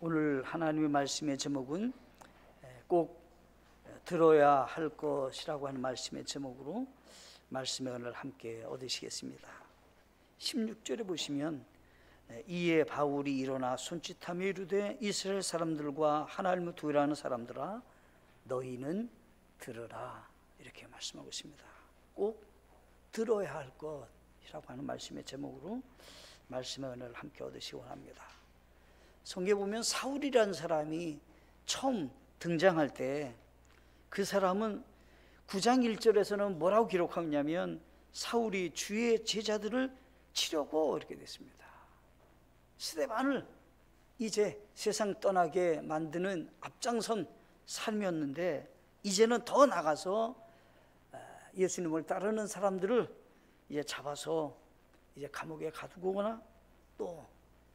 오늘 하나님의 말씀의 제목은 꼭 들어야 할 것이라고 하는 말씀의 제목으로 말씀의 은혜를 함께 얻으시겠습니다. 16절에 보시면 이에 바울이 일어나 손짓하며 이르되 이스라엘 사람들과 하나님을 두려워하는 사람들아 너희는 들으라, 이렇게 말씀하고 있습니다. 꼭 들어야 할 것이라고 하는 말씀의 제목으로 말씀의 은혜를 함께 얻으시기 원합니다. 성경에 보면 사울이라는 사람이 처음 등장할 때 그 사람은 9장 1절에서는 뭐라고 기록하냐면 사울이 주의 제자들을 치려고 이렇게 됐습니다. 스데반을 이제 세상 떠나게 만드는 앞장선 삶이었는데 이제는 더 나가서 예수님을 따르는 사람들을 이제 잡아서 이제 감옥에 가두거나 또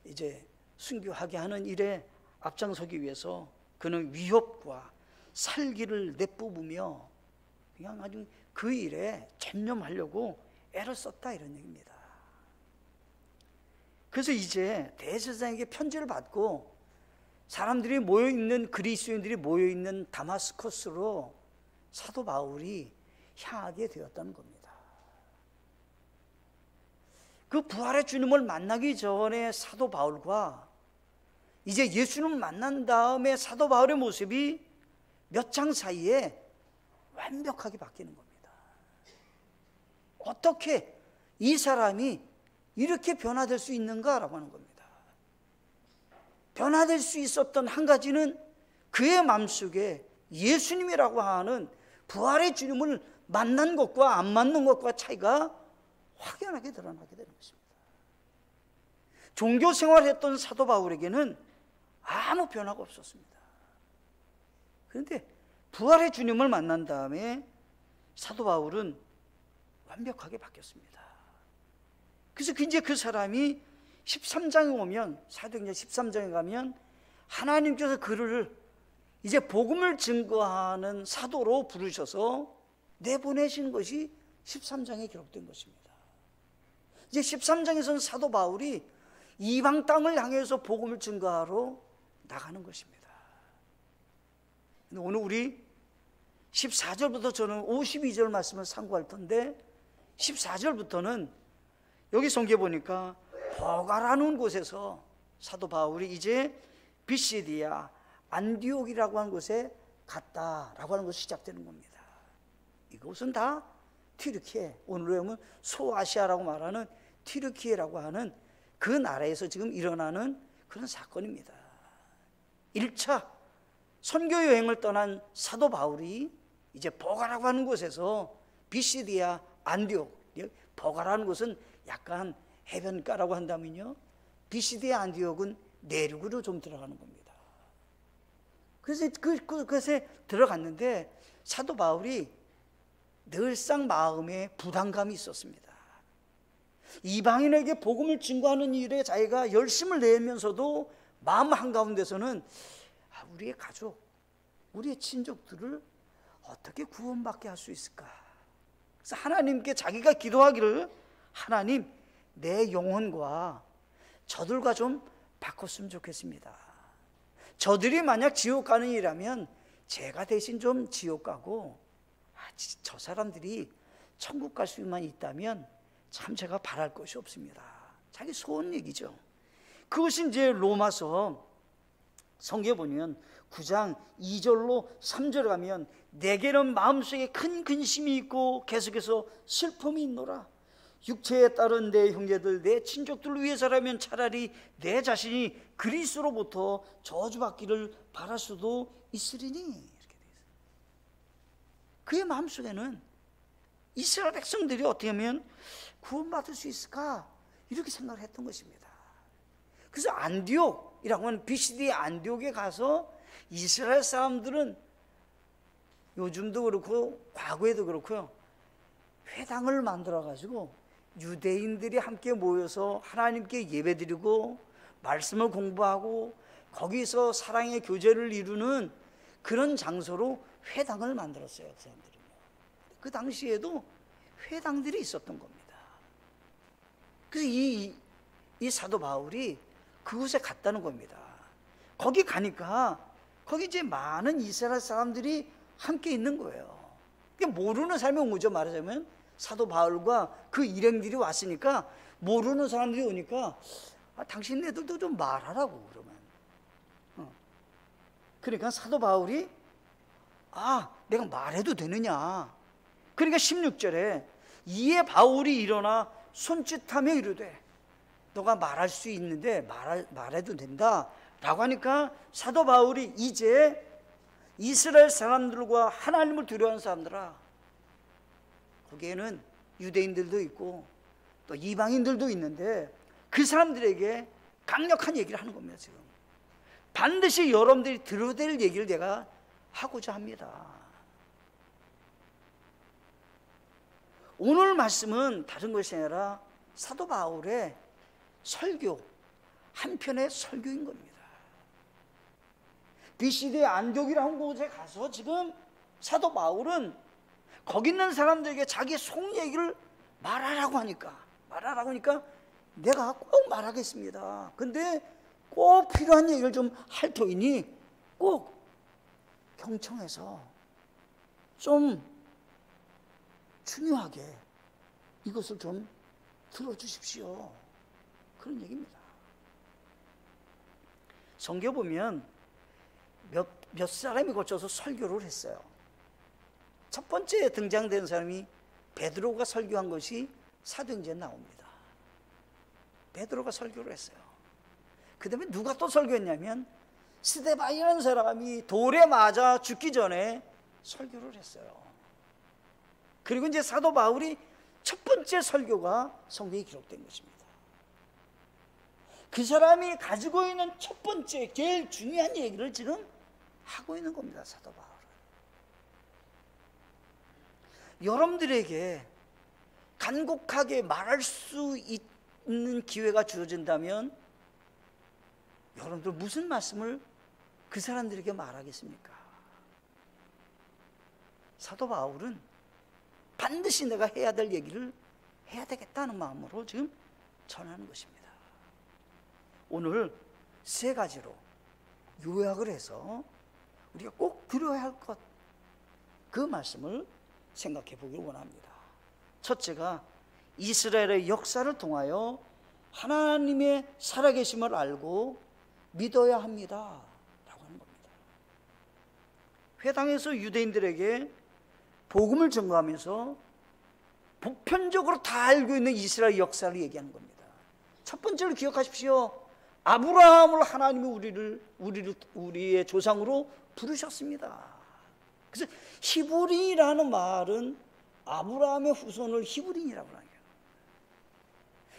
이제 순교하게 하는 일에 앞장서기 위해서 그는 위협과 살기를 내뿜으며 그냥 아주 그 일에 전념하려고 애를 썼다, 이런 얘기입니다. 그래서 이제 대제사장에게 편지를 받고 사람들이 모여있는, 그리스도인들이 모여있는 다마스커스로 사도 바울이 향하게 되었다는 겁니다. 그 부활의 주님을 만나기 전에 사도 바울과 이제 예수님을 만난 다음에 사도 바울의 모습이 몇 장 사이에 완벽하게 바뀌는 겁니다. 어떻게 이 사람이 이렇게 변화될 수 있는가라고 하는 겁니다. 변화될 수 있었던 한 가지는 그의 마음속에 예수님이라고 하는 부활의 주님을 만난 것과 안 만난 것과 차이가 확연하게 드러나게 되는 것입니다. 종교 생활을 했던 사도 바울에게는 아무 변화가 없었습니다. 그런데 부활의 주님을 만난 다음에 사도 바울은 완벽하게 바뀌었습니다. 그래서 이제 그 사람이 13장에 오면, 사도행전 13장에 가면 하나님께서 그를 이제 복음을 증거하는 사도로 부르셔서 내보내신 것이 13장에 기록된 것입니다. 이제 13장에서는 사도 바울이 이방 땅을 향해서 복음을 증거하러 나가는 것입니다. 오늘 우리 14절부터 저는 52절 말씀을 상고할 텐데 14절부터는 여기 성경에 보니까 버가라는 곳에서 사도 바울이 이제 비시디아 안디옥이라고 하는 곳에 갔다라고 하는 것이 시작되는 겁니다. 이곳은 다 튀르키예, 오늘로 하면 소아시아라고 말하는 튀르키예라고 하는 그 나라에서 지금 일어나는 그런 사건입니다. 1차 선교 여행을 떠난 사도 바울이 이제 버가라고 하는 곳에서 비시디아 안디옥, 버가라는 곳은 약간 해변가라고 한다면요, 비시디아 안디옥은 내륙으로 좀 들어가는 겁니다. 그래서 그것에 들어갔는데 사도 바울이 늘상 마음에 부담감이 있었습니다. 이방인에게 복음을 증거하는 일에 자기가 열심을 내면서도 마음 한가운데서는 우리의 가족, 우리의 친족들을 어떻게 구원받게 할 수 있을까? 그래서 하나님께 자기가 기도하기를, 하나님, 내 영혼과 저들과 좀 바꿨으면 좋겠습니다. 저들이 만약 지옥 가는 일이라면 제가 대신 좀 지옥 가고, 저 사람들이 천국 갈 수만 있다면 참 제가 바랄 것이 없습니다. 자기 소원 얘기죠. 그것이 이제 로마서 성경에 보면 9장 2절로 3절에 가면 내게는 마음속에 큰 근심이 있고 계속해서 슬픔이 있노라. 육체에 따른 내 형제들, 내 친족들을 위해서라면 차라리 내 자신이 그리스도로부터 저주받기를 바랄 수도 있으리니, 이렇게 되어 있어요. 그의 마음속에는 이스라엘 백성들이 어떻게 하면 구원받을 수 있을까, 이렇게 생각을 했던 것입니다. 그래서 안디옥이라고 하는 비시디아 안디옥에 가서 이스라엘 사람들은 요즘도 그렇고 과거에도 그렇고요, 회당을 만들어 가지고 유대인들이 함께 모여서 하나님께 예배드리고 말씀을 공부하고 거기서 사랑의 교제를 이루는 그런 장소로 회당을 만들었어요. 그 사람들은요. 그 당시에도 회당들이 있었던 겁니다. 그래서 이 사도 바울이 그곳에 갔다는 겁니다. 거기 가니까 거기 이제 많은 이스라엘 사람들이 함께 있는 거예요. 모르는 사람이 온 거죠. 말하자면 사도 바울과 그 일행들이 왔으니까 모르는 사람들이 오니까 당신네들도 좀 말하라고 그러면. 그러니까 사도 바울이 내가 말해도 되느냐. 그러니까 16절에 이에 바울이 일어나 손짓하며 이르되 너가 말할 수 있는데 말해도 된다 라고 하니까 사도 바울이 이제 이스라엘 사람들과 하나님을 두려워하는 사람들아, 거기에는 유대인들도 있고 또 이방인들도 있는데 그 사람들에게 강력한 얘기를 하는 겁니다. 지금 반드시 여러분들이 들어야 될 얘기를 내가 하고자 합니다. 오늘 말씀은 다른 것이 아니라 사도 바울의 설교, 한편의 설교인 겁니다. 비시드의 안디옥이라는 곳에 가서 지금 사도 바울은 거기 있는 사람들에게 자기 속 얘기를 말하라고 하니까 내가 꼭 말하겠습니다. 근데 꼭 필요한 얘기를 좀 할 터이니 꼭 경청해서 좀 중요하게 이것을 좀 들어주십시오. 그런 얘기입니다. 성경 보면 몇 사람이 거쳐서 설교를 했어요. 첫 번째 등장된 사람이 베드로가 설교한 것이 사도행전에 나옵니다. 베드로가 설교를 했어요. 그 다음에 누가 또 설교했냐면 스데반이라는 사람이 돌에 맞아 죽기 전에 설교를 했어요. 그리고 이제 사도 바울이 첫 번째 설교가 성경에 기록된 것입니다. 그 사람이 가지고 있는 첫 번째 제일 중요한 얘기를 지금 하고 있는 겁니다. 사도 바울은 여러분들에게 간곡하게 말할 수 있는 기회가 주어진다면 여러분들 무슨 말씀을 그 사람들에게 말하겠습니까? 사도 바울은 반드시 내가 해야 될 얘기를 해야 되겠다는 마음으로 지금 전하는 것입니다. 오늘 세 가지로 요약을 해서 우리가 꼭 들어야 할 것, 그 말씀을 생각해 보길 원합니다. 첫째가 이스라엘의 역사를 통하여 하나님의 살아계심을 알고 믿어야 합니다 라고 하는 겁니다. 회당에서 유대인들에게 복음을 전가하면서 보편적으로 다 알고 있는 이스라엘 역사를 얘기하는 겁니다. 첫 번째로 기억하십시오. 아브라함을 하나님이 우리의 조상으로 부르셨습니다. 그래서 히브리라는 말은 아브라함의 후손을 히브리라고 하는 거예요.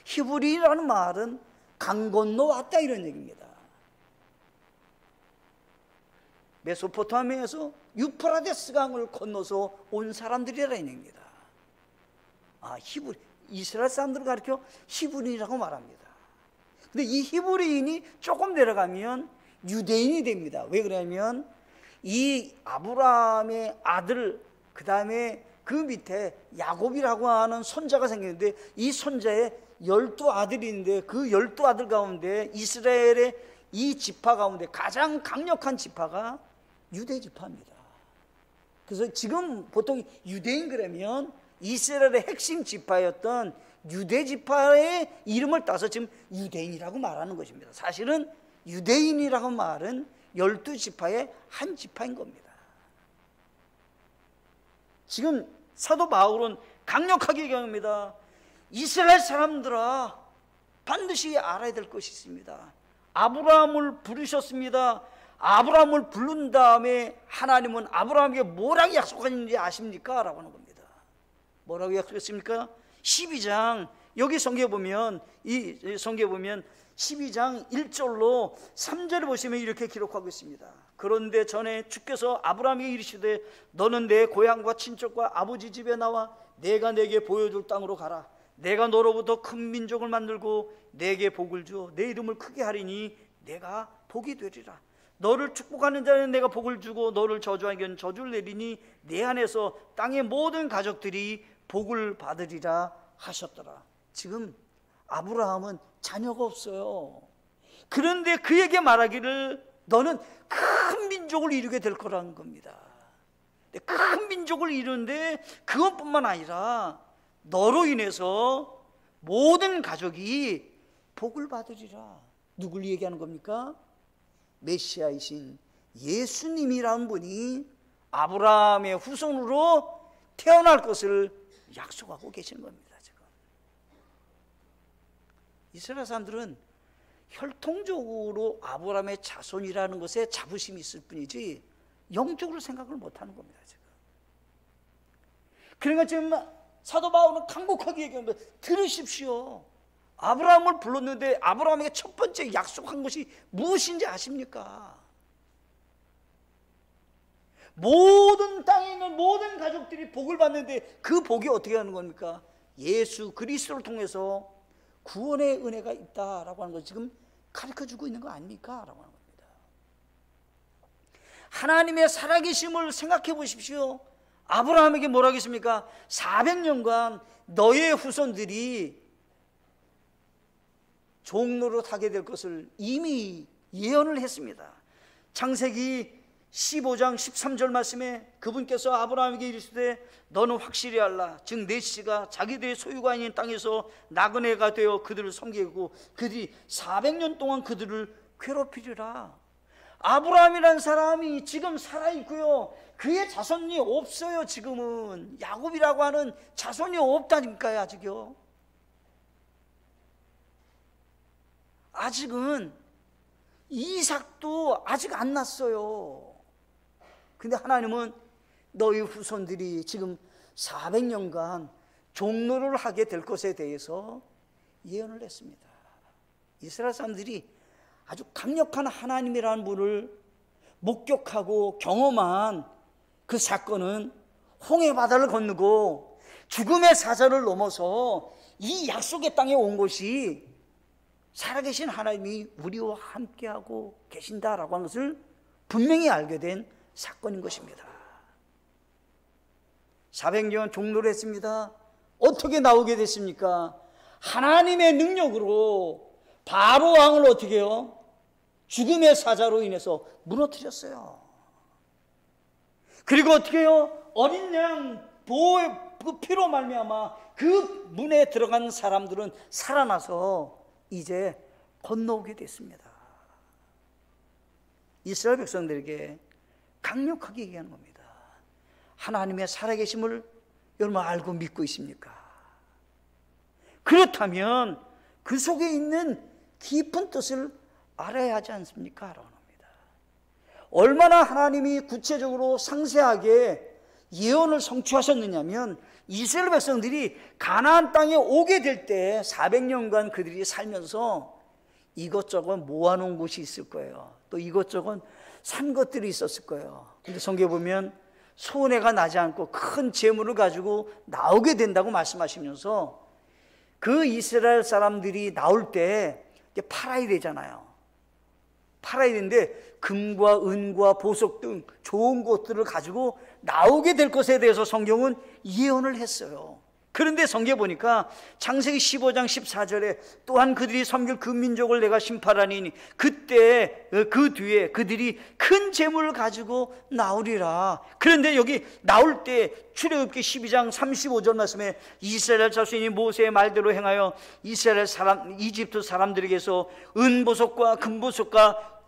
히브리라는 말은 강 건너 왔다 이런 얘기입니다. 메소포타미아에서 유프라데스 강을 건너서 온 사람들이라는 얘기입니다. 이스라엘 사람들을 가리켜 히브리라고 말합니다. 근데 이 히브리인이 조금 내려가면 유대인이 됩니다. 왜 그러냐면 이 아브라함의 아들, 그 다음에 그 밑에 야곱이라고 하는 손자가 생겼는데 이 손자에 12아들이 있는데 그 12아들 가운데 이스라엘의 이 지파 가운데 가장 강력한 지파가 유대 지파입니다. 그래서 지금 보통 유대인 그러면 이스라엘의 핵심 지파였던 유대 지파의 이름을 따서 지금 유대인이라고 말하는 것입니다. 사실은 유대인이라고 말은 12지파의 한 지파인 겁니다. 지금 사도 바울은 강력하게 얘기합니다. 이스라엘 사람들아, 반드시 알아야 될 것이 있습니다. 아브라함을 부르셨습니다. 아브라함을 부른 다음에 하나님은 아브라함에게 뭐라고 약속하는지 아십니까? 라고 하는 겁니다. 뭐라고 약속했습니까? 12장, 여기 성경에 보면, 이 성경에 보면 12장 1절로 3절을 보시면 이렇게 기록하고 있습니다. 그런데 전에 주께서 아브라함에게 이르시되 너는 내 고향과 친척과 아버지 집에 나와 내가 내게 보여줄 땅으로 가라. 내가 너로부터 큰 민족을 만들고 내게 복을 주어 내 이름을 크게 하리니 내가 복이 되리라. 너를 축복하는 자는 내가 복을 주고 너를 저주하기는 저주를 내리니 내 안에서 땅의 모든 가족들이 복을 받으리라 하셨더라. 지금 아브라함은 자녀가 없어요. 그런데 그에게 말하기를 너는 큰 민족을 이루게 될 거라는 겁니다. 큰 민족을 이루는데 그것뿐만 아니라 너로 인해서 모든 가족이 복을 받으리라. 누굴 얘기하는 겁니까? 메시아이신 예수님이라는 분이 아브라함의 후손으로 태어날 것을 약속하고 계시는 겁니다. 지금 이스라엘 사람들은 혈통적으로 아브라함의 자손이라는 것에 자부심이 있을 뿐이지 영적으로 생각을 못하는 겁니다. 지금 그러니까 지금 사도 바울은 강곡하게 얘기합니다. 들으십시오. 아브라함을 불렀는데 아브라함에게 첫 번째 약속한 것이 무엇인지 아십니까? 모든 땅에 있는 모든 가족들이 복을 받는데 그 복이 어떻게 하는 겁니까? 예수 그리스도를 통해서 구원의 은혜가 있다라고 하는 걸 지금 가르쳐주고 있는 거 아닙니까? 라고 하는 겁니다. 하나님의 살아계심을 생각해 보십시오. 아브라함에게 뭐라고 했습니까? 400년간 너의 후손들이 종노릇 하게 될 것을 이미 예언을 했습니다. 창세기 15장 13절 말씀에 그분께서 아브라함에게 이르시되 너는 확실히 알라. 즉 내 씨가 자기들의 소유가 있는 땅에서 나그네가 되어 그들을 섬기고 그들이 400년 동안 그들을 괴롭히리라. 아브라함이라는 사람이 지금 살아있고요, 그의 자손이 없어요. 지금은 야곱이라고 하는 자손이 없다니까요. 아직요. 아직은 이삭도 아직 안 났어요. 근데 하나님은 너희 후손들이 지금 400년간 종노를 하게 될 것에 대해서 예언을 했습니다. 이스라엘 사람들이 아주 강력한 하나님이라는 분을 목격하고 경험한 그 사건은 홍해 바다를 건너고 죽음의 사자를 넘어서 이 약속의 땅에 온 것이 살아계신 하나님이 우리와 함께하고 계신다라고 하는 것을 분명히 알게 된 사건인 것입니다. 400년 종노를 했습니다. 어떻게 나오게 됐습니까? 하나님의 능력으로 바로 왕을 어떻게 해요? 죽음의 사자로 인해서 무너뜨렸어요. 그리고 어떻게 해요? 어린 양 보호의 그 피로 말미암아 그 문에 들어간 사람들은 살아나서 이제 건너오게 됐습니다. 이스라엘 백성들에게 강력하게 얘기하는 겁니다. 하나님의 살아계심을 여러분 알고 믿고 있습니까? 그렇다면 그 속에 있는 깊은 뜻을 알아야 하지 않습니까? 라고 합니다. 얼마나 하나님이 구체적으로 상세하게 예언을 성취하셨느냐면 이스라엘 백성들이 가나안 땅에 오게 될 때 400년간 그들이 살면서 이것저것 모아놓은 곳이 있을 거예요. 또 이것저것 산 것들이 있었을 거예요. 근데 성경에 보면 손해가 나지 않고 큰 재물을 가지고 나오게 된다고 말씀하시면서 그 이스라엘 사람들이 나올 때 팔아야 되잖아요. 팔아야 되는데 금과 은과 보석 등 좋은 것들을 가지고 나오게 될 것에 대해서 성경은 예언을 했어요. 그런데 성경에 보니까 창세기 15장 14절에 또한 그들이 섬길 그 민족을 내가 심판하니 그때 그 뒤에 그들이 큰 재물을 가지고 나오리라. 그런데 여기 나올 때 출애굽기 12장 35절 말씀에 이스라엘 자손이 모세의 말대로 행하여 이스라엘 사람 이집트 사람들에게서 은보석과 금보석과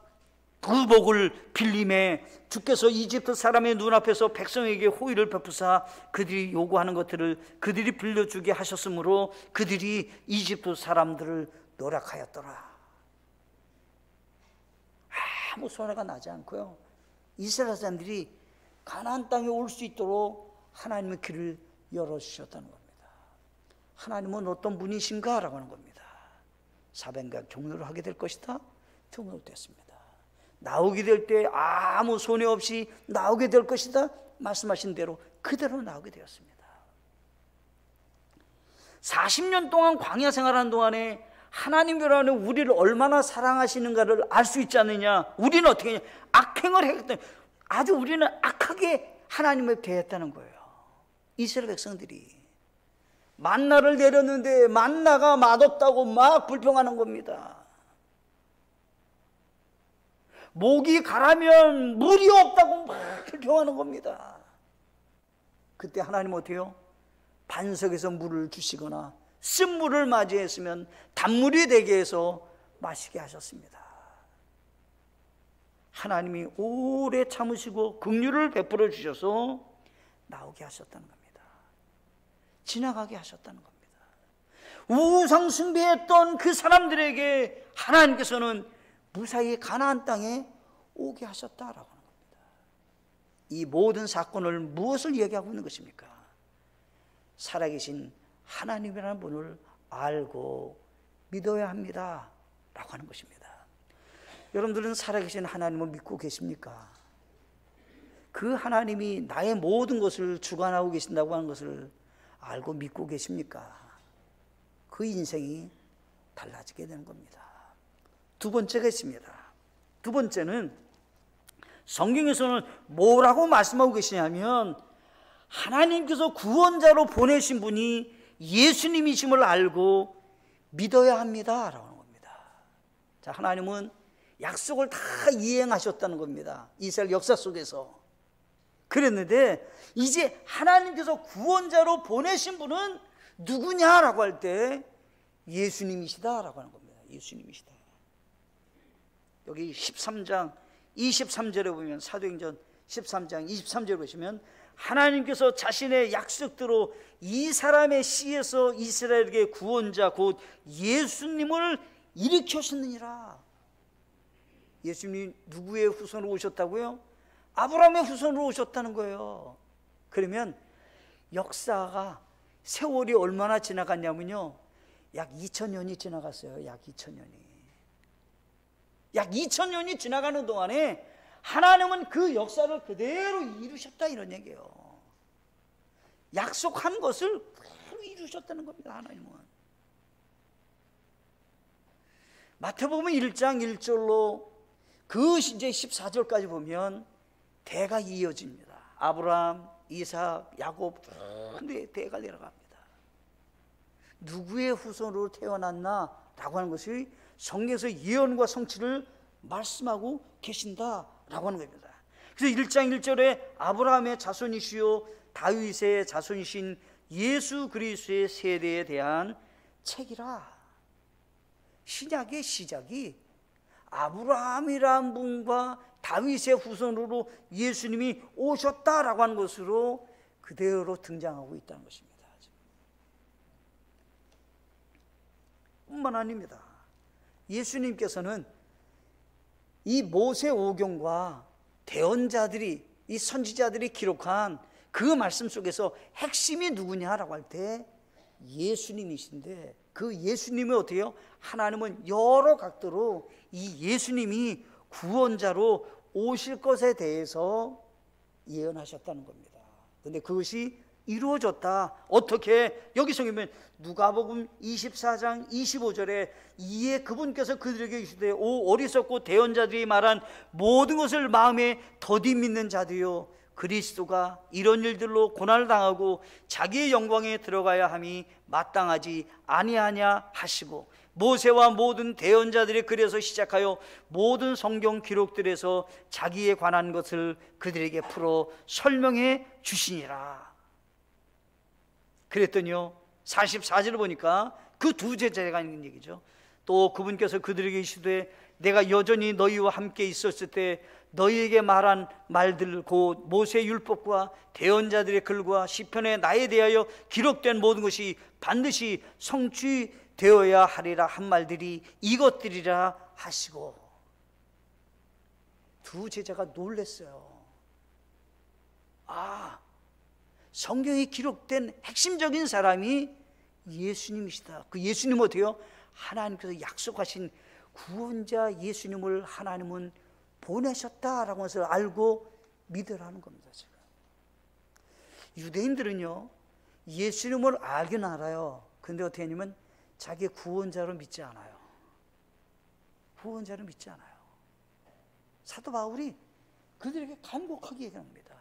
부복을 빌림에 주께서 이집트 사람의 눈앞에서 백성에게 호의를 베푸사 그들이 요구하는 것들을 그들이 빌려주게 하셨으므로 그들이 이집트 사람들을 노력하였더라. 아무 손해가 나지 않고요, 이스라엘 사람들이 가나안 땅에 올 수 있도록 하나님의 길을 열어주셨다는 겁니다. 하나님은 어떤 분이신가? 라고 하는 겁니다. 400년 종료를 하게 될 것이다. 종료됐습니다. 나오게 될 때 아무 손해 없이 나오게 될 것이다. 말씀하신 대로 그대로 나오게 되었습니다. 40년 동안 광야 생활하는 동안에 하나님이라는 우리를 얼마나 사랑하시는가를 알 수 있지 않느냐. 우리는 어떻게 했냐, 악행을 했기 때문에 아주 우리는 악하게 하나님을 대했다는 거예요. 이스라엘 백성들이 만나를 내렸는데 만나가 맛없다고 막 불평하는 겁니다. 목이 가라면 물이 없다고 막 불평하는 겁니다. 그때 하나님 어때요? 반석에서 물을 주시거나 쓴물을 맞이했으면 단물이 되게 해서 마시게 하셨습니다. 하나님이 오래 참으시고 긍휼을 베풀어 주셔서 나오게 하셨다는 겁니다. 지나가게 하셨다는 겁니다. 우상 숭배했던 그 사람들에게 하나님께서는 무사히 가나안 땅에 오게 하셨다라고 하는 겁니다. 이 모든 사건을 무엇을 얘기하고 있는 것입니까? 살아계신 하나님이라는 분을 알고 믿어야 합니다 라고 하는 것입니다. 여러분들은 살아계신 하나님을 믿고 계십니까? 그 하나님이 나의 모든 것을 주관하고 계신다고 하는 것을 알고 믿고 계십니까? 그 인생이 달라지게 되는 겁니다. 두 번째가 있습니다. 두 번째는 성경에서는 뭐라고 말씀하고 계시냐면 하나님께서 구원자로 보내신 분이 예수님이심을 알고 믿어야 합니다 라고 하는 겁니다. 자, 하나님은 약속을 다 이행하셨다는 겁니다. 이스라엘 역사 속에서. 그랬는데 이제 하나님께서 구원자로 보내신 분은 누구냐라고 할 때 예수님이시다라고 하는 겁니다. 예수님이시다. 여기 13장 23절에 보면, 사도행전 13장 23절에 보시면 하나님께서 자신의 약속대로 이 사람의 씨에서 이스라엘에게 구원자 곧 예수님을 일으켰느니라. 예수님이 누구의 후손으로 오셨다고요? 아브라함의 후손으로 오셨다는 거예요. 그러면 역사가 세월이 얼마나 지나갔냐면요, 약 2000년이 지나갔어요. 약 2000년이. 약 2000년이 지나가는 동안에 하나님은 그 역사를 그대로 이루셨다 이런 얘기예요. 약속한 것을 그대로 이루셨다는 겁니다. 하나님은. 마태복음 1장 1절로 그 이제 14절까지 보면 대가 이어집니다. 아브라함, 이삭, 야곱, 근데 대가 내려갑니다. 누구의 후손으로 태어났나 라고 하는 것이 성경에서 예언과 성취를 말씀하고 계신다라고 하는 겁니다. 그래서 1장 1절에 아브라함의 자손이시요 다윗의 자손이신 예수 그리스도의 세대에 대한 책이라. 신약의 시작이 아브라함이라는 분과 다윗의 후손으로 예수님이 오셨다라고 하는 것으로 그대로 등장하고 있다는 것입니다. 뿐만 아닙니다. 예수님께서는 이 모세오경과 대언자들이, 이 선지자들이 기록한 그 말씀 속에서 핵심이 누구냐라고 할 때 예수님이신데, 그 예수님이 어떻게 해요? 하나님은 여러 각도로 이 예수님이 구원자로 오실 것에 대해서 예언하셨다는 겁니다. 그런데 그것이 이루어졌다. 어떻게? 여기서 보면 누가복음 24장 25절에 이에 그분께서 그들에게 이르시되 오 어리석고 대언자들이 말한 모든 것을 마음에 더디 믿는 자들이요 그리스도가 이런 일들로 고난을 당하고 자기의 영광에 들어가야 함이 마땅하지 아니하냐 하시고 모세와 모든 대언자들이 그래서 시작하여 모든 성경 기록들에서 자기에 관한 것을 그들에게 풀어 설명해 주시니라. 그랬더니요 44절을 보니까 그 두 제자가 있는 얘기죠. 또 그분께서 그들에게 이르시되 내가 여전히 너희와 함께 있었을 때 너희에게 말한 말들 곧 모세의 율법과 대언자들의 글과 시편에 나에 대하여 기록된 모든 것이 반드시 성취되어야 하리라 한 말들이 이것들이라 하시고. 두 제자가 놀랐어요. 아, 성경에 기록된 핵심적인 사람이 예수님이시다. 그 예수님은 어때요? 하나님께서 약속하신 구원자 예수님을 하나님은 보내셨다라고 해서 알고 믿으라는 겁니다. 지금 유대인들은요 예수님을 알긴 알아요. 근데 어떻게 하냐면 자기 구원자로 믿지 않아요. 구원자로 믿지 않아요. 사도 바울이 그들에게 간곡하게 얘기합니다.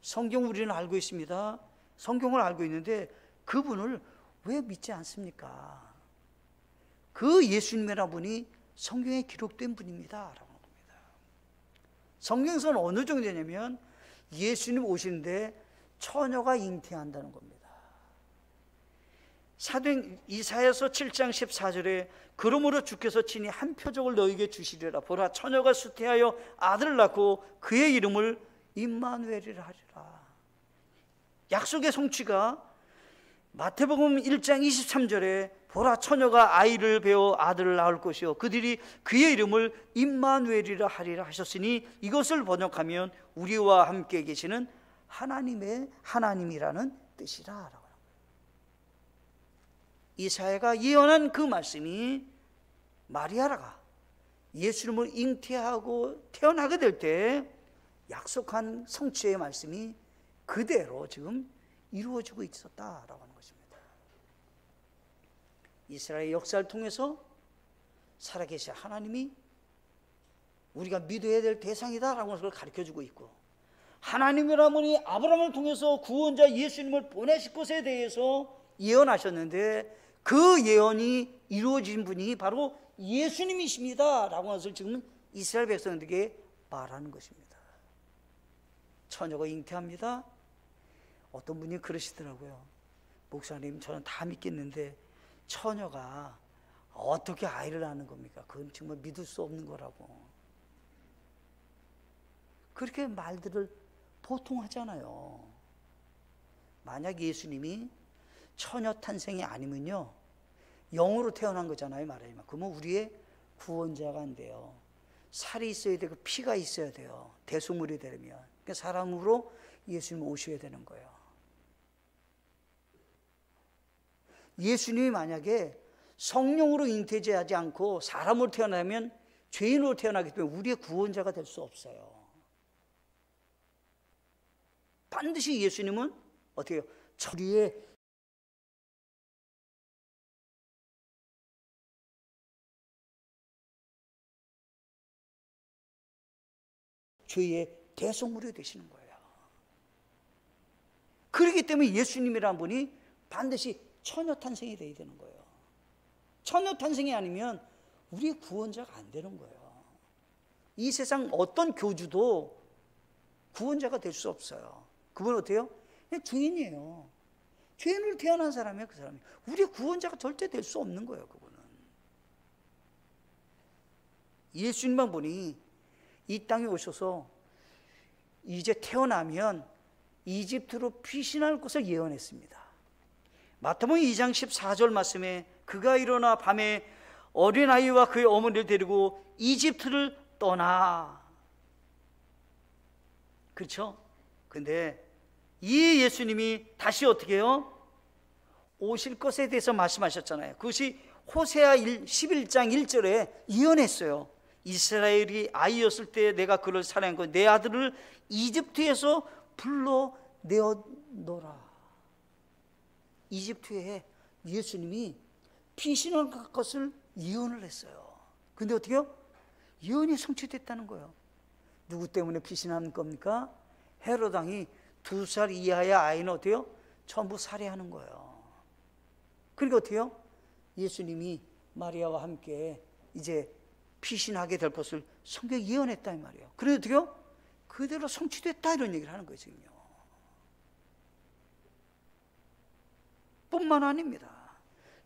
성경 우리는 알고 있습니다. 성경을 알고 있는데 그분을 왜 믿지 않습니까? 그 예수님이라는 분이 성경에 기록된 분입니다 라고 합니다. 성경에서는 어느 정도냐면 예수님 오시는데 처녀가 잉태한다는 겁니다. 사도행 이사야서 7장 14절에 그러므로 주께서 친히 한 표적을 너에게 주시리라. 보라, 처녀가 수태하여 아들을 낳고 그의 이름을 임마누엘이라 하리라. 약속의 성취가 마태복음 1장 23절에 보라, 처녀가 아이를 베어 아들을 낳을 것이요 그들이 그의 이름을 임마누엘이라 하리라 하셨으니 이것을 번역하면 우리와 함께 계시는 하나님이라는 뜻이라. 이사야가 예언한 그 말씀이 마리아가 예수님을 잉태하고 태어나게 될 때 약속한 성취의 말씀이 그대로 지금 이루어지고 있었다라고 하는 것입니다. 이스라엘 역사를 통해서 살아계신 하나님이 우리가 믿어야 될 대상이다라고 하는 것을 가르쳐주고 있고, 하나님이라는 분이 아브라함을 통해서 구원자 예수님을 보내실 것에 대해서 예언하셨는데 그 예언이 이루어진 분이 바로 예수님이십니다 라고 하는 것을 지금 이스라엘 백성들에게 말하는 것입니다. 처녀가 잉태합니다. 어떤 분이 그러시더라고요. 목사님, 저는 다 믿겠는데 처녀가 어떻게 아이를 낳는 겁니까? 그건 정말 믿을 수 없는 거라고. 그렇게 말들을 보통 하잖아요. 만약 예수님이 처녀 탄생이 아니면요, 영으로 태어난 거잖아요, 말하자면. 그러면 우리의 구원자가 안 돼요. 살이 있어야 되고 피가 있어야 돼요. 대속물이 되려면. 그러니까 사람으로 예수님 오셔야 되는 거예요. 예수님이 만약에 성령으로 잉태하지 않고 사람으로 태어나면 죄인으로 태어나기 때문에 우리의 구원자가 될 수 없어요. 반드시 예수님은 어떻게 해요? 우리의 죄의 대속물이 되시는 거예요. 그렇기 때문에 예수님이라는 분이 반드시 처녀 탄생이 돼야 되는 거예요. 처녀 탄생이 아니면 우리의 구원자가 안 되는 거예요. 이 세상 어떤 교주도 구원자가 될 수 없어요. 그분은 어때요? 그냥 죄인이에요. 죄인으로 태어난 사람이에요, 그 사람이. 우리의 구원자가 절대 될 수 없는 거예요, 그분은. 예수님만 보니 이 땅에 오셔서 이제 태어나면 이집트로 피신할 것을 예언했습니다. 마태복음 2장 14절 말씀에 그가 일어나 밤에 어린아이와 그의 어머니를 데리고 이집트를 떠나. 그렇죠? 근데 이 예수님이 다시 어떻게 해요? 오실 것에 대해서 말씀하셨잖아요. 그것이 호세아 11장 1절에 예언했어요. 이스라엘이 아이였을 때 내가 그를 사랑한 것, 내 아들을 이집트에서 불러내어노라. 이집트에 예수님이 피신할 것을 예언을 했어요. 근데 어떻게 해요? 예언이 성취됐다는 거예요. 누구 때문에 피신하는 겁니까? 헤롯 왕이 2살 이하의 아이는 어때요? 전부 살해하는 거예요. 그러니까 어떻게 해요? 예수님이 마리아와 함께 이제 피신하게 될 것을 성경이 예언했다 이 말이에요. 그래도 어떻게 해요? 그대로 성취됐다 이런 얘기를 하는 거거든요. 뿐만 아닙니다.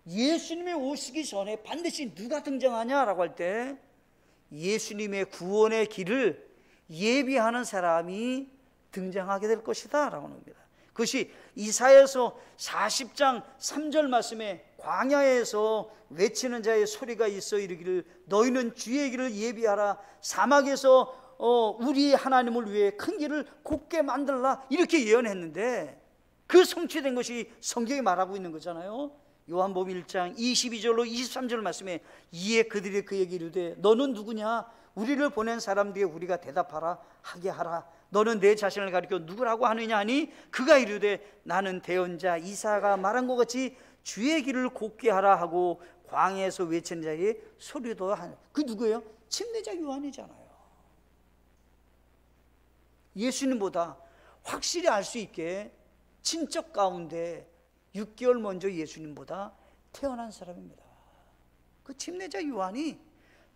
예수님이 오시기 전에 반드시 누가 등장하냐라고 할 때 예수님의 구원의 길을 예비하는 사람이 등장하게 될 것이다 라고 합니다. 그것이 이사야서 40장 3절 말씀에 광야에서 외치는 자의 소리가 있어 이르기를 너희는 주의 길을 예비하라. 사막에서 우리 하나님을 위해 큰 길을 곧게 만들라. 이렇게 예언했는데 그 성취된 것이 성경이 말하고 있는 거잖아요. 요한복음 1장 22절로 23절 말씀에 이에 그들이 그에게 이르되 너는 누구냐? 우리를 보낸 사람들에게 우리가 대답하라 하게 하라. 너는 내 자신을 가리켜 누구라고 하느냐 하니 그가 이르되 나는 대언자 이사야가 말한 것 같이 주의 길을 곧게 하라 하고 광야에서 외치는 자의 소리도 하는. 그 누구예요? 침례자 요한이잖아요. 예수님보다 확실히 알 수 있게 친척 가운데 6개월 먼저 예수님보다 태어난 사람입니다. 그 침례자 요한이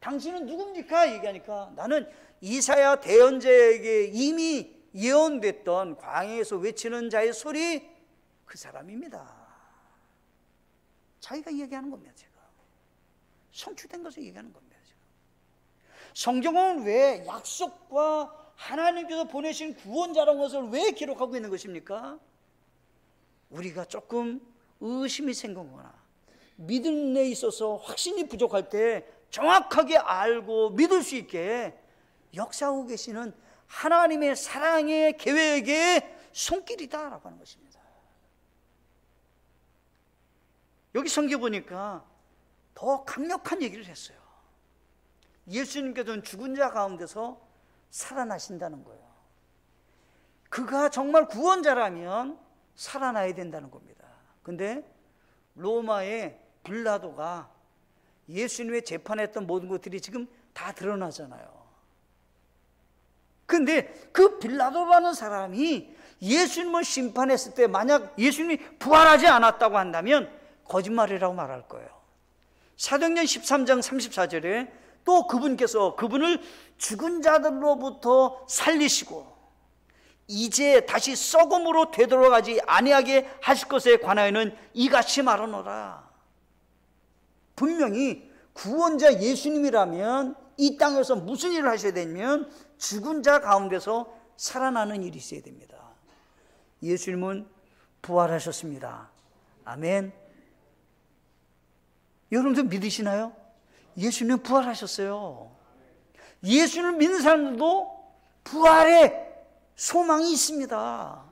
당신은 누굽니까? 얘기하니까 나는 이사야 대언자에게 이미 예언됐던 광야에서 외치는 자의 소리, 그 사람입니다. 자기가 얘기하는 겁니다. 제가 성취된 것을 얘기하는 겁니다. 제가. 성경은 왜 약속과 하나님께서 보내신 구원자라는 것을 왜 기록하고 있는 것입니까? 우리가 조금 의심이 생기거나 믿음에 있어서 확신이 부족할 때 정확하게 알고 믿을 수 있게 역사하고 계시는 하나님의 사랑의 계획의 손길이다라고 하는 것입니다. 여기 성경 보니까 더 강력한 얘기를 했어요. 예수님께서는 죽은 자 가운데서 살아나신다는 거예요. 그가 정말 구원자라면 살아나야 된다는 겁니다. 근데 로마의 빌라도가 예수님의 재판했던 모든 것들이 지금 다 드러나잖아요. 근데 그 빌라도라는 사람이 예수님을 심판했을 때 만약 예수님이 부활하지 않았다고 한다면 거짓말이라고 말할 거예요. 사도행전 13장 34절에 또 그분께서 그분을 죽은 자들로부터 살리시고 이제 다시 썩음으로 되돌아가지 아니하게 하실 것에 관하여는 이같이 말하노라. 분명히 구원자 예수님이라면 이 땅에서 무슨 일을 하셔야 되냐면 죽은 자 가운데서 살아나는 일이 있어야 됩니다. 예수님은 부활하셨습니다. 아멘. 여러분들 믿으시나요? 예수님은 부활하셨어요. 예수를 믿는 사람들도 부활의 소망이 있습니다.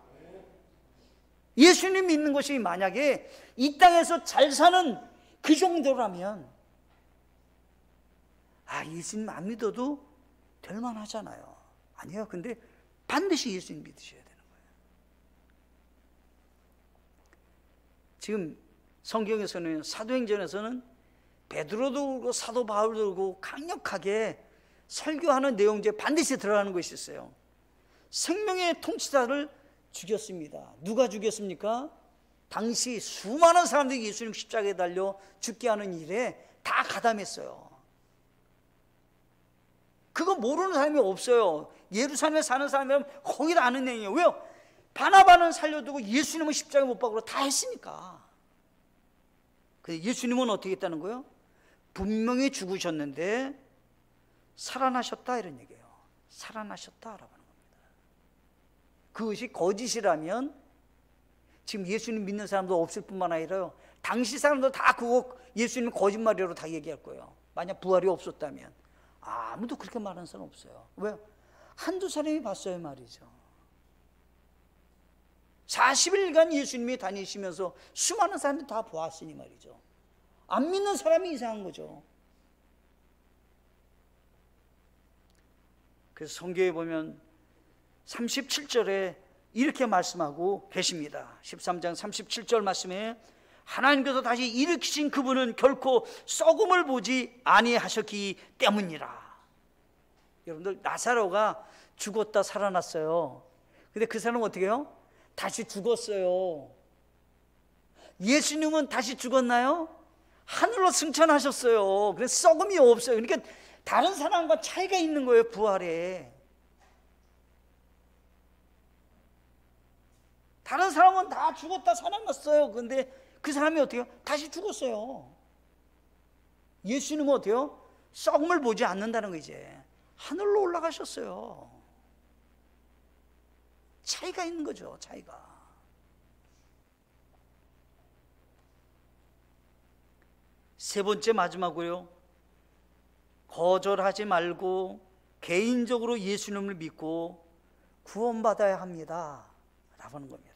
예수님 믿는 것이 만약에 이 땅에서 잘 사는 그 정도라면 예수님 안 믿어도 될 만하잖아요. 아니요. 근데 반드시 예수님 믿으셔야 되는 거예요. 지금 성경에서는 사도행전에서는 베드로도 그렇고 사도 바울도 그렇고 강력하게 설교하는 내용 중에 반드시 들어가는 것이 있어요. 생명의 통치자를 죽였습니다. 누가 죽였습니까? 당시 수많은 사람들이 예수님 십자가에 달려 죽게 하는 일에 다 가담했어요. 그거 모르는 사람이 없어요. 예루살렘에 사는 사람이라면 거의 다 아는 내용이에요. 왜요? 바나바는 살려두고 예수님은 십자가에 못 박으러 다 했으니까. 근데 예수님은 어떻게 했다는 거예요? 분명히 죽으셨는데 살아나셨다 이런 얘기예요. 살아나셨다라고 하는 겁니다. 그것이 거짓이라면 지금 예수님 믿는 사람도 없을 뿐만 아니라요, 당시 사람도 다 그거 예수님 거짓말이라고 다 얘기할 거예요. 만약 부활이 없었다면. 아무도 그렇게 말하는 사람 없어요. 왜요? 한두 사람이 봤어요 말이죠. 40일간 예수님이 다니시면서 수많은 사람들이 다 보았으니 말이죠. 안 믿는 사람이 이상한 거죠. 그래서 성경에 보면 37절에 이렇게 말씀하고 계십니다. 13장 37절 말씀에 하나님께서 다시 일으키신 그분은 결코 썩음을 보지 아니하셨기 때문이라. 여러분들, 나사로가 죽었다 살아났어요. 근데 그 사람은 어떻게 해요? 다시 죽었어요. 예수님은 다시 죽었나요? 하늘로 승천하셨어요. 그래서 썩음이 없어요. 그러니까 다른 사람과 차이가 있는 거예요. 부활에. 다른 사람은 다 죽었다 살아났어요. 그런데 그 사람이 어떻게 해요? 다시 죽었어요. 예수님은 어떻게 해요? 썩음을 보지 않는다는 거. 이제 하늘로 올라가셨어요. 차이가 있는 거죠. 차이가. 세 번째 마지막으로요, 거절하지 말고 개인적으로 예수님을 믿고 구원받아야 합니다 라고 하는 겁니다.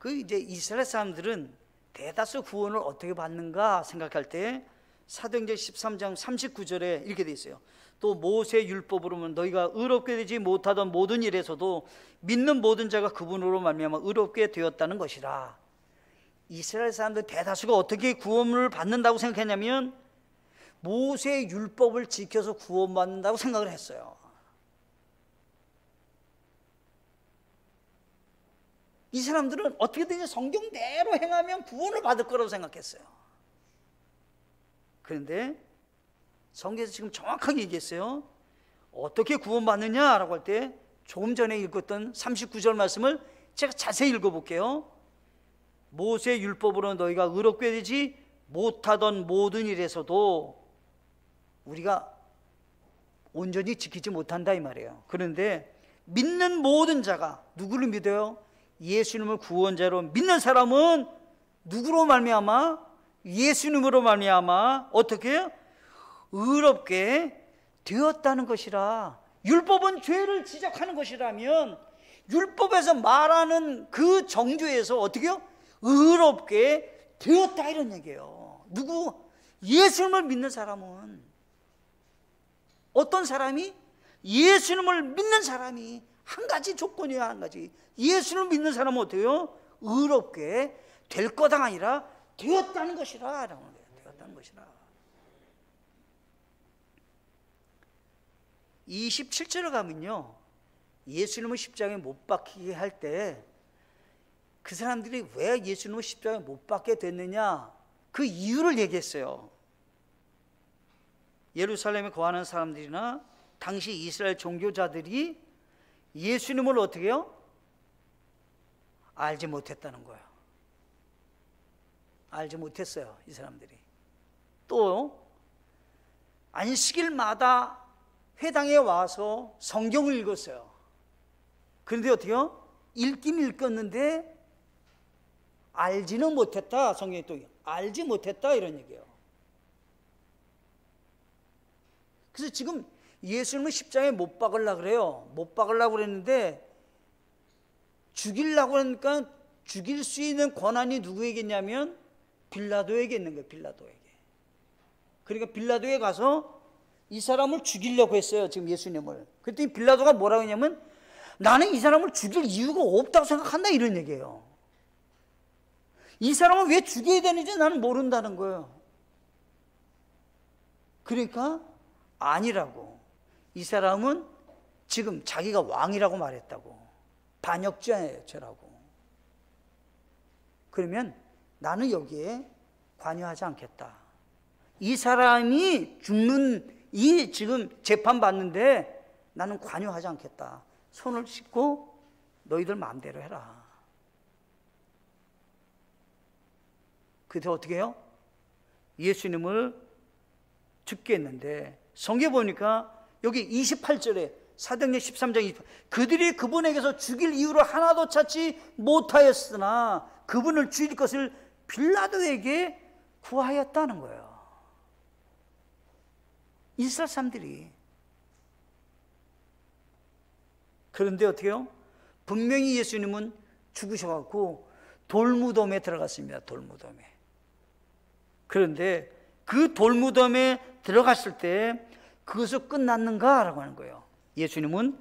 그 이제 이스라엘 사람들은 대다수 구원을 어떻게 받는가 생각할 때 사도행전 13장 39절에 이렇게 돼 있어요. 또 모세 율법으로는 너희가 의롭게 되지 못하던 모든 일에서도 믿는 모든 자가 그분으로 말미암아 의롭게 되었다는 것이라. 이스라엘 사람들 대다수가 어떻게 구원을 받는다고 생각했냐면 모세 율법을 지켜서 구원받는다고 생각을 했어요. 이 사람들은 어떻게든지 성경대로 행하면 구원을 받을 거라고 생각했어요. 그런데 성경에서 지금 정확하게 얘기했어요. 어떻게 구원받느냐라고 할 때 조금 전에 읽었던 39절 말씀을 제가 자세히 읽어볼게요. 모세 율법으로 너희가 의롭게 되지 못하던 모든 일에서도 우리가 온전히 지키지 못한다 이 말이에요. 그런데 믿는 모든 자가 누구를 믿어요? 예수님을 구원자로 믿는 사람은 누구로 말미암아? 예수님으로 말미암아 어떻게? 의롭게 되었다는 것이라. 율법은 죄를 지적하는 것이라면 율법에서 말하는 그 정죄에서 어떻게요? 의롭게 되었다 이런 얘기예요. 누구? 예수님을 믿는 사람은, 어떤 사람이? 예수님을 믿는 사람이 한 가지 조건이야. 한 가지. 예수님을 믿는 사람은 어때요? 의롭게 될 거다 아니라 되었다는 것이라. 되었다는 것이라. 27절에 가면요, 예수님을 십자가에 못 박히게 할 때 그 사람들이 왜 예수님을 십자가에 못 박게 됐느냐, 그 이유를 얘기했어요. 예루살렘에 거하는 사람들이나 당시 이스라엘 종교자들이 예수님을 어떻게 해요? 알지 못했다는 거예요. 알지 못했어요, 이 사람들이. 또 안식일마다 회당에 와서 성경을 읽었어요. 그런데 어떻게요? 읽긴 읽었는데 알지는 못했다. 성경에 또 알지 못했다 이런 얘기예요. 그래서 지금 예수님을 십자가에 못 박으려고 그래요. 못 박으려고 그랬는데 죽이려고 하니까 죽일 수 있는 권한이 누구에게 있냐면 빌라도에게 있는 거예요. 빌라도에게. 그러니까 빌라도에 가서 이 사람을 죽이려고 했어요. 지금 예수님을. 그랬더니 빌라도가 뭐라고 했냐면 나는 이 사람을 죽일 이유가 없다고 생각한다 이런 얘기예요. 이 사람을 왜 죽여야 되는지 나는 모른다는 거예요. 그러니까 아니라고. 이 사람은 지금 자기가 왕이라고 말했다고. 반역죄라고. 그러면 나는 여기에 관여하지 않겠다. 이 사람이 죽는 이 지금 재판받는데 나는 관여하지 않겠다. 손을 씻고 너희들 마음대로 해라. 그때 어떻게 해요? 예수님을 죽게 했는데 성경에 보니까 여기 28절에 사도행전 13장 28, 그들이 그분에게서 죽일 이유를 하나도 찾지 못하였으나 그분을 죽일 것을 빌라도에게 구하였다는 거예요. 이스라엘 사람들이. 그런데 어떻게 해요? 분명히 예수님은 죽으셔갖고 돌무덤에 들어갔습니다. 돌무덤에. 그런데 그 돌무덤에 들어갔을 때 그것을 끝났는가? 라고 하는 거예요. 예수님은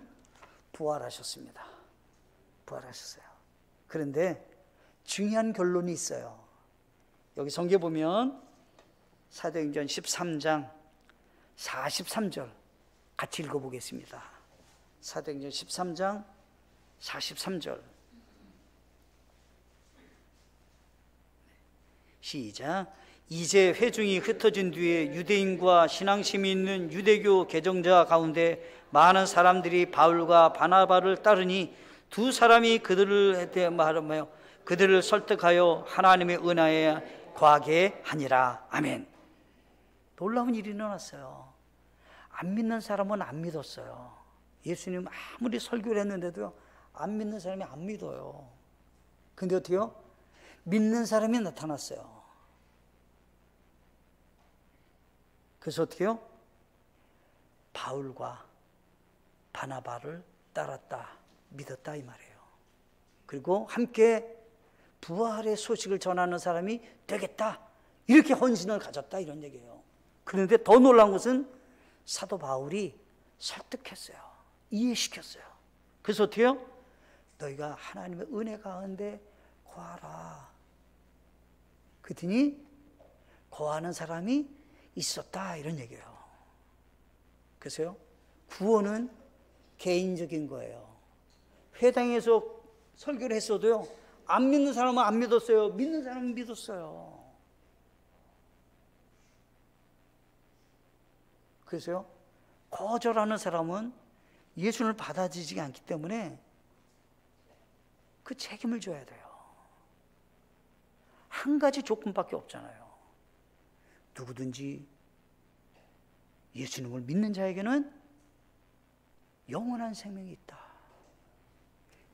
부활하셨습니다. 부활하셨어요. 그런데 중요한 결론이 있어요. 여기 성경에 보면 사도행전 13장 43절 같이 읽어보겠습니다. 사도행전 13장 43절 시작. 이제 회중이 흩어진 뒤에 유대인과 신앙심이 있는 유대교 개종자 가운데 많은 사람들이 바울과 바나바를 따르니 두 사람이 그들을 설득하여 하나님의 은혜에 거하게 하니라. 아멘. 놀라운 일이 일어났어요. 안 믿는 사람은 안 믿었어요. 예수님 아무리 설교를 했는데도 안 믿는 사람이 안 믿어요. 근데 어떻게 해요? 믿는 사람이 나타났어요. 그래서 어떻게 해요? 바울과 바나바를 따랐다, 믿었다 이 말이에요. 그리고 함께 부활의 소식을 전하는 사람이 되겠다, 이렇게 헌신을 가졌다 이런 얘기예요. 그런데 더 놀라운 것은 사도 바울이 설득했어요. 이해시켰어요. 그래서 어떻게 해요? 너희가 하나님의 은혜 가운데 거하라. 그랬더니 거하는 사람이 있었다 이런 얘기예요. 그래서요, 구원은 개인적인 거예요. 회당에서 설교를 했어도요, 안 믿는 사람은 안 믿었어요. 믿는 사람은 믿었어요. 그래서요, 거절하는 사람은 예수님을 받아들이지 않기 때문에 그 책임을 져야 돼요. 한 가지 조건밖에 없잖아요. 누구든지 예수님을 믿는 자에게는 영원한 생명이 있다.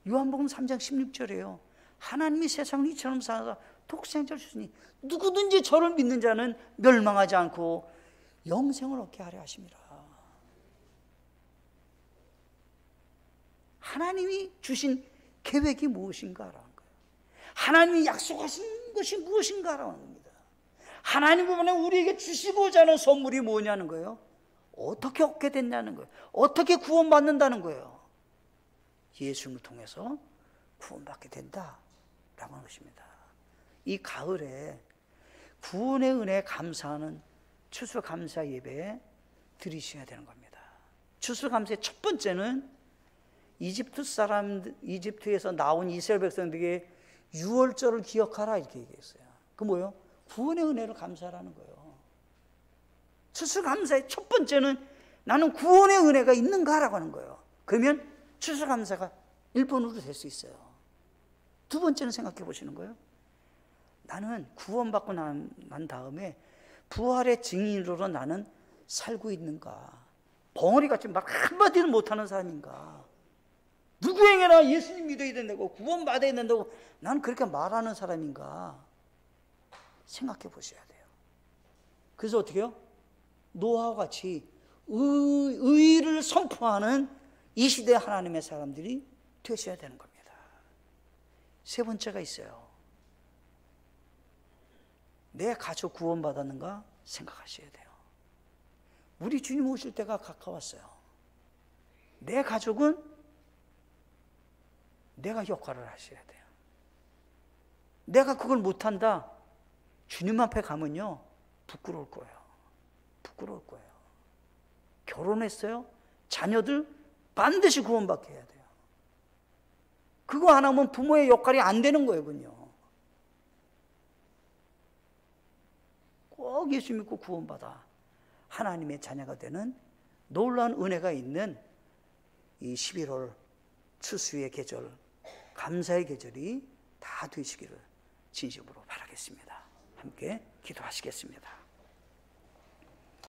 요한복음 3장 16절이에요. 하나님이 세상을 이처럼 사랑하사 독생자를 주시니 누구든지 저를 믿는 자는 멸망하지 않고 영생을 얻게 하려 하심이라. 하나님이 주신 계획이 무엇인가라는 거예요. 하나님이 약속하신 것이 무엇인가라는 겁니다. 하나님은 우리에게 주시고자 하는 선물이 뭐냐는 거예요. 어떻게 얻게 됐냐는 거예요. 어떻게 구원받는다는 거예요. 예수님을 통해서 구원받게 된다라고 하는 것입니다. 이 가을에 구원의 은혜에 감사하는 추수감사 예배 드리셔야 되는 겁니다. 추수감사의 첫 번째는 이집트에서 나온 이스라엘 백성들에게 유월절을 기억하라 이렇게 얘기했어요. 그 뭐예요? 구원의 은혜를 감사하라는 거예요. 추수감사의 첫 번째는 나는 구원의 은혜가 있는가라고 하는 거예요. 그러면 추수감사가 1번으로 될 수 있어요. 두 번째는 생각해 보시는 거예요. 나는 구원받고 난 다음에 부활의 증인으로 나는 살고 있는가? 벙어리같이 말 한마디도 못하는 사람인가? 누구에게나 예수님 믿어야 된다고 구원받아야 된다고 나는 그렇게 말하는 사람인가? 생각해 보셔야 돼요. 그래서 어떻게 해요? 노아와 같이 의를 선포하는 이 시대 하나님의 사람들이 되셔야 되는 겁니다. 세 번째가 있어요. 내 가족 구원받았는가 생각하셔야 돼요. 우리 주님 오실 때가 가까웠어요. 내 가족은 내가 역할을 하셔야 돼요. 내가 그걸 못한다. 주님 앞에 가면요 부끄러울 거예요. 부끄러울 거예요. 결혼했어요? 자녀들 반드시 구원받게 해야 돼요. 그거 안 하면 부모의 역할이 안 되는 거예요. 그건요. 꼭 예수 믿고 구원받아 하나님의 자녀가 되는 놀라운 은혜가 있는 이 11월 추수의 계절, 감사의 계절이 다 되시기를 진심으로 바라겠습니다. 함께 기도하시겠습니다.